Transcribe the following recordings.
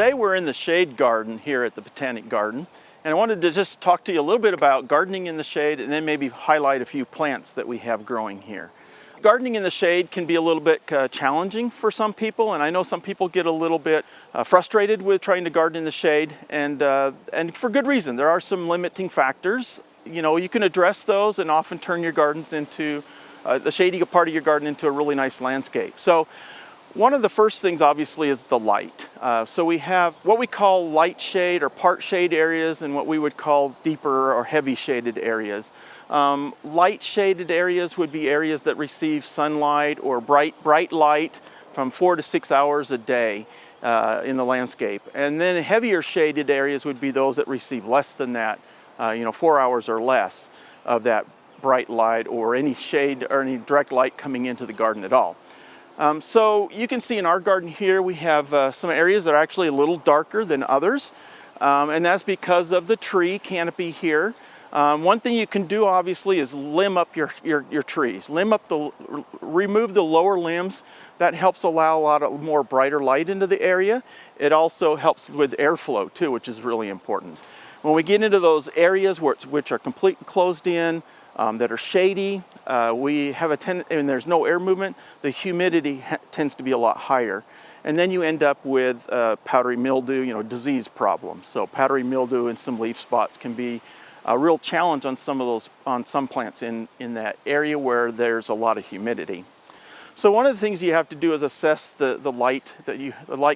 today we're in the shade garden here at the Botanic Garden, and I wanted to just talk to you a little bit about gardening in the shade and then maybe highlight a few plants that we have growing here. Gardening in the shade can be a little bit challenging for some people, and I know some people get a little bit frustrated with trying to garden in the shade, and for good reason. There are some limiting factors. You know, you can address those and often turn your gardens into, the shady part of your garden into a really nice landscape. So one of the first things obviously is the light. So we have what we call light shade or part shade areas and what we would call deeper or heavy shaded areas. Light shaded areas would be areas that receive sunlight or bright light from 4 to 6 hours a day in the landscape. And then heavier shaded areas would be those that receive less than that, 4 hours or less of that bright light or any shade or any direct light coming into the garden at all. So you can see in our garden here we have some areas that are actually a little darker than others, and that's because of the tree canopy here. One thing you can do obviously is limb up your trees. Remove the lower limbs. That helps allow a lot of more brighter light into the area. It also helps with airflow too, which is really important. When we get into those areas which are completely closed in, that are shady, we have and there's no air movement, the humidity tends to be a lot higher. And then you end up with powdery mildew, disease problems. So powdery mildew and some leaf spots can be a real challenge on some plants in that area where there's a lot of humidity. So one of the things you have to do is assess the light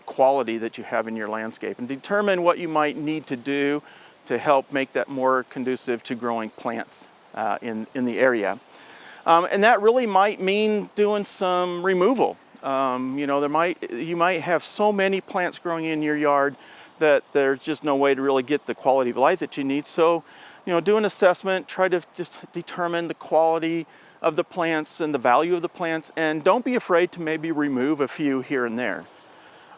quality that you have in your landscape and determine what you might need to do to help make that more conducive to growing plants in the area. And that really might mean doing some removal. You might have so many plants growing in your yard that there's just no way to really get the quality of light that you need. So, do an assessment, try to just determine the quality of the plants and the value of the plants, and don't be afraid to maybe remove a few here and there.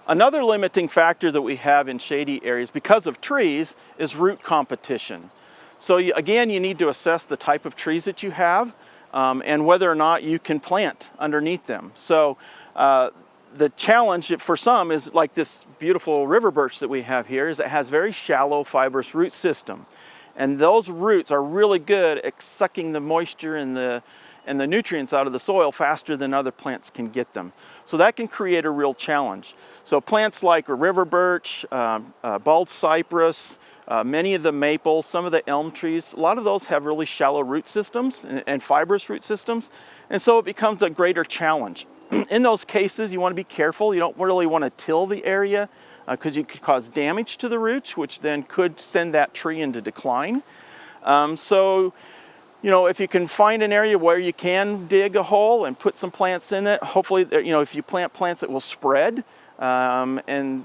Another limiting factor that we have in shady areas because of trees is root competition. So again, you need to assess the type of trees that you have and whether or not you can plant underneath them. So the challenge for some is like this beautiful river birch that we have here is it has very shallow fibrous root system. And those roots are really good at sucking the moisture and the nutrients out of the soil faster than other plants can get them. So that can create a real challenge. So plants like a river birch, bald cypress, many of the maples, some of the elm trees, a lot of those have really shallow root systems and fibrous root systems. And so it becomes a greater challenge. In those cases, you want to be careful. You don't really want to till the area because you could cause damage to the roots, which then could send that tree into decline. If you can find an area where you can dig a hole and put some plants in it, hopefully, if you plant plants that will spread, you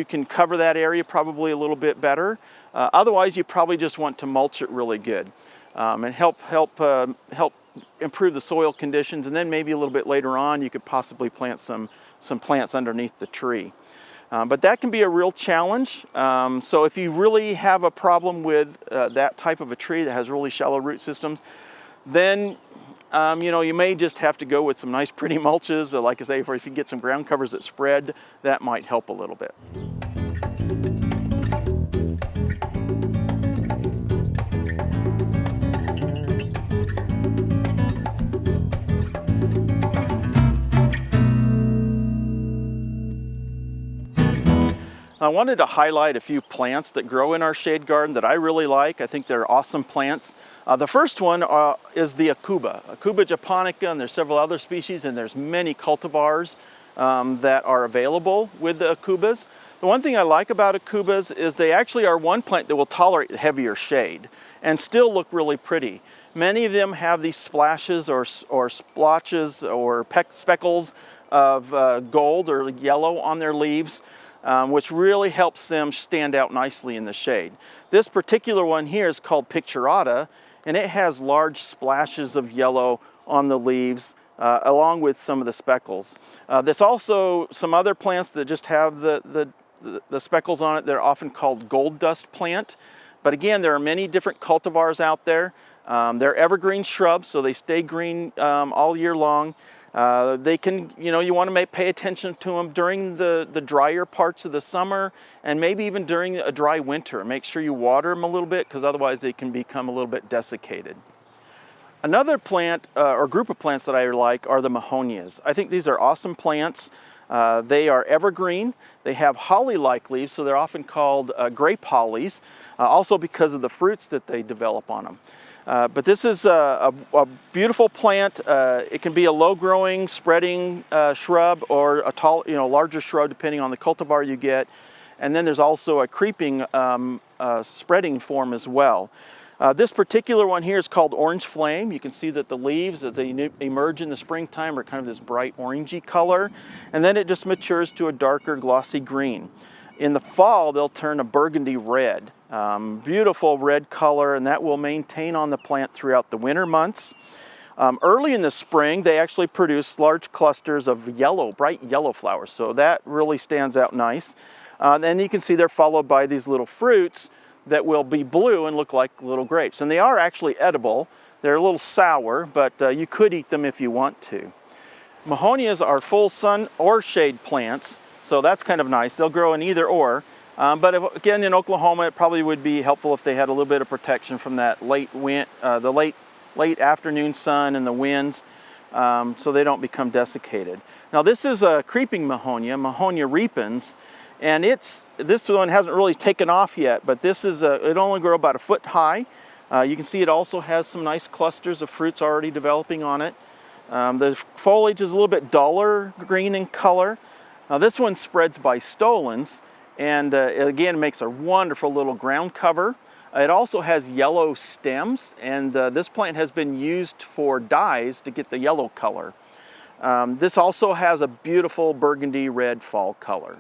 can cover that area probably a little bit better. Otherwise, you probably just want to mulch it really good and help improve the soil conditions. And then maybe a little bit later on, you could possibly plant some plants underneath the tree. But that can be a real challenge. So if you really have a problem with that type of a tree that has really shallow root systems, then you may just have to go with some nice pretty mulches. Like I say, if you get some ground covers that spread, that might help a little bit. I wanted to highlight a few plants that grow in our shade garden that I really like. I think they're awesome plants. The first one is the Aucuba japonica, and there's several other species, and there's many cultivars that are available with the Aucubas. The one thing I like about Aucubas is they actually are one plant that will tolerate heavier shade and still look really pretty. Many of them have these splashes or splotches or speckles of gold or yellow on their leaves, which really helps them stand out nicely in the shade. This particular one here is called Picturata, and it has large splashes of yellow on the leaves along with some of the speckles. There's also some other plants that just have the speckles on it. They're often called gold dust plant. But again, there are many different cultivars out there. They're evergreen shrubs, so they stay green all year long. They can, you want to pay attention to them during the drier parts of the summer and maybe even during a dry winter. Make sure you water them a little bit because otherwise they can become a little bit desiccated. Another plant or group of plants that I like are the Mahonias. I think these are awesome plants. They are evergreen. They have holly-like leaves, so they're often called grape hollies, also because of the fruits that they develop on them. But this is a beautiful plant. It can be a low-growing, spreading shrub or a tall, larger shrub depending on the cultivar you get. And then there's also a creeping spreading form as well. This particular one here is called Orange Flame. You can see that the leaves, as they emerge in the springtime, are kind of this bright orangey color. And then it just matures to a darker, glossy green. In the fall, they'll turn a burgundy red. Beautiful red color, and that will maintain on the plant throughout the winter months. Early in the spring, they actually produce large clusters of yellow, bright yellow flowers. So that really stands out nice. Then you can see they're followed by these little fruits that will be blue and look like little grapes. And they are actually edible. They're a little sour, but you could eat them if you want to. Mahonias are full sun or shade plants, so that's kind of nice. They'll grow in either or. But again, in Oklahoma, it probably would be helpful if they had a little bit of protection from that late afternoon sun and the winds, so they don't become desiccated. Now this is a creeping Mahonia, Mahonia repens, and this one hasn't really taken off yet, but this is it only grows about 1 foot high. You can see it also has some nice clusters of fruits already developing on it. The foliage is a little bit duller green in color. Now this one spreads by stolons, and again makes a wonderful little ground cover. It also has yellow stems, and this plant has been used for dyes to get the yellow color. This also has a beautiful burgundy red fall color.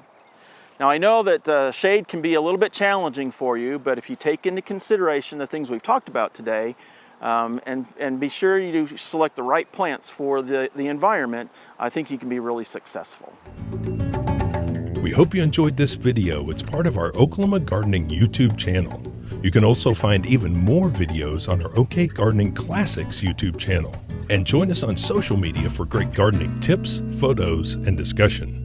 Now I know that shade can be a little bit challenging for you, but if you take into consideration the things we've talked about today, and be sure you select the right plants for the environment, I think you can be really successful. We hope you enjoyed this video. It's part of our Oklahoma Gardening YouTube channel. You can also find even more videos on our OK Gardening Classics YouTube channel. And join us on social media for great gardening tips, photos, and discussion.